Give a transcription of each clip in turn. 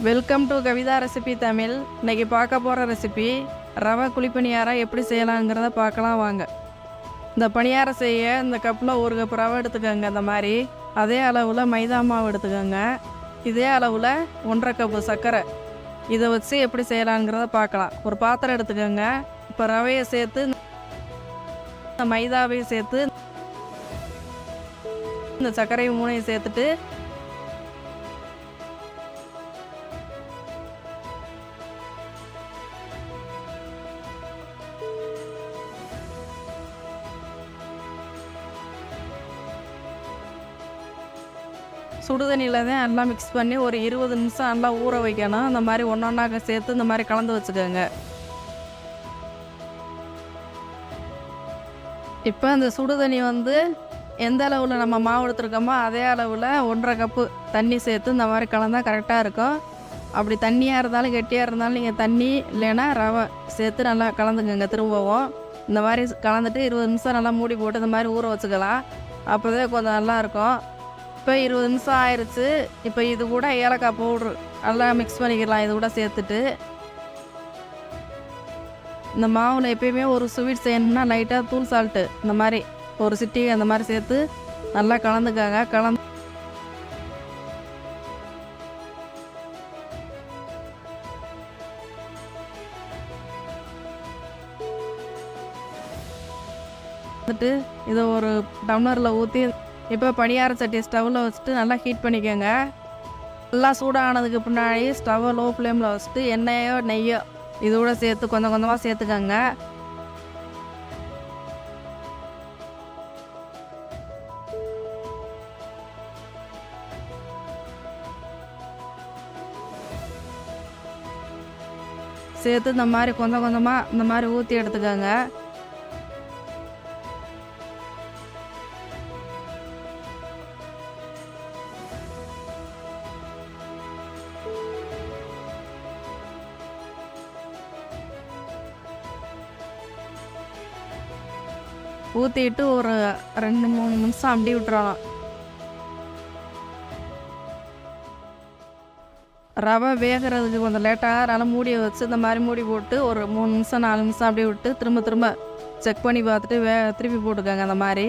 Welcome to Kavitha recipe Tamil. இன்றைக்கி பார்க்க போகிற ரெசிபி ரவை குழிப்பணியாரம் எப்படி செய்யலாங்கிறத பார்க்கலாம் வாங்க. இந்த பணியாரம் செய்ய இந்த கப்பில் 1 கப் ரவை எடுத்துக்கோங்க. இந்த மாதிரி அதே அளவில் மைதா மாவு எடுத்துக்கோங்க. இதே அளவில் 1.5 கப்பு சர்க்கரை. இதை வச்சு எப்படி செய்யலாங்கிறத பார்க்கலாம். ஒரு பாத்திரம் எடுத்துக்கோங்க. இப்போ ரவையை சேர்த்து இந்த மைதாவையும் சேர்த்து இந்த சர்க்கரையும் 3ஐயும் சேர்த்துட்டு சுடுதண்ணியில் தான் எல்லாம் மிக்ஸ் பண்ணி ஒரு 20 நிமிஷம் நல்லா ஊற வைக்கணும். அந்த மாதிரி ஒன்றொன்னாக சேர்த்து இந்த மாதிரி கலந்து வச்சுக்கோங்க. இப்போ அந்த சுடுதண்ணி எந்த அளவில் நம்ம மாவு எடுத்துருக்கோமோ அதே அளவில் 1.5 கப்பு தண்ணி சேர்த்து இந்த மாதிரி கலந்தால் கரெக்டாக இருக்கும். அப்படி தண்ணியாக இருந்தாலும் கெட்டியாக இருந்தாலும் நீங்கள் தண்ணி இல்லைன்னா ரவை சேர்த்து நல்லா கலந்துக்கோங்க. திரும்பவும் இந்த மாதிரி கலந்துட்டு 20 நிமிஷம் நல்லா மூடி போட்டு இந்த மாதிரி ஊற வச்சுக்கலாம். அப்போதே கொஞ்சம் நல்லாயிருக்கும். இப்போ 20 நிமிஷம் ஆயிடுச்சு. இப்போ இது கூட ஏலக்காய் பவுட்ரு நல்லா மிக்ஸ் பண்ணிக்கலாம். இது கூட சேர்த்துட்டு இந்த மாவில் எப்பயுமே ஒரு ஸ்வீட் செய்யணும்னா லைட்டாக தூள் சால்ட்டு இந்த மாதிரி ஒரு சிட்டிகை அந்த மாதிரி சேர்த்து நல்லா கலந்துக்காங்க. கலந்துட்டு இதை ஒரு டம்ளரில் ஊற்றி இப்போ பணியார சட்டி ஸ்டவ்வில் வச்சுட்டு நல்லா ஹீட் பண்ணிக்கோங்க. நல்லா சூடானதுக்கு பின்னாடி ஸ்டவ்வை லோ ஃப்ளேமில் வச்சுட்டு எண்ணெயோ நெய்யோ இதோட சேர்த்து கொஞ்சம் கொஞ்சமாக சேர்த்துக்கோங்க. சேர்த்து இந்த மாதிரி கொஞ்சம் கொஞ்சமாக இந்த மாதிரி ஊற்றி எடுத்துக்கோங்க. ஊற்றிட்டு ஒரு 2-3 நிமிஷம் அப்படி விட்டுறலாம். ரவை வேகிறதுக்கு கொஞ்சம் லேட்டாக நல்லா மூடியை வச்சு இந்த மாதிரி மூடி போட்டு ஒரு 3 நிமிஷம் 4 நிமிஷம் அப்படியே விட்டு திரும்ப செக் பண்ணி பார்த்துட்டு திருப்பி போட்டுக்கோங்க. அந்த மாதிரி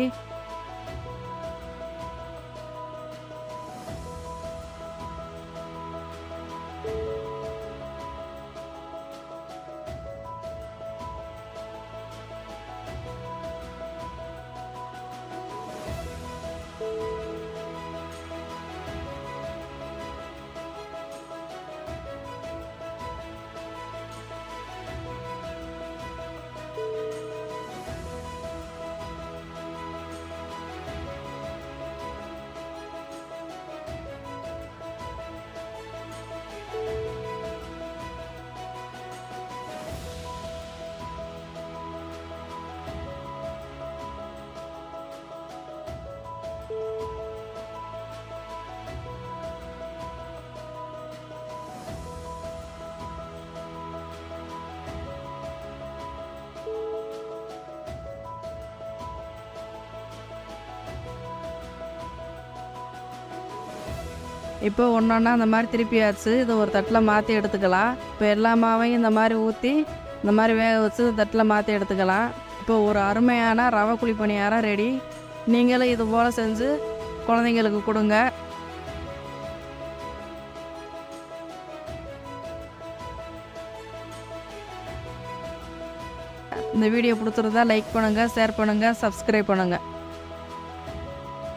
இப்போ ஒன்றொன்னா அந்த மாதிரி திருப்பியாச்சு. இதை ஒரு தட்டில் மாற்றி எடுத்துக்கலாம். இப்போ எல்லா மாவையும் இந்த மாதிரி ஊற்றி இந்த மாதிரி வேக வச்சு தட்டில் மாற்றி எடுத்துக்கலாம். இப்போ ஒரு அருமையான ரவை குழிப்பணியாரம் ரெடி. நீங்களும் இது போல் செஞ்சு குழந்தைங்களுக்கு கொடுங்க. இந்த வீடியோ பிடிச்சிருந்தா லைக் பண்ணுங்கள், ஷேர் பண்ணுங்கள், சப்ஸ்கிரைப் பண்ணுங்கள்.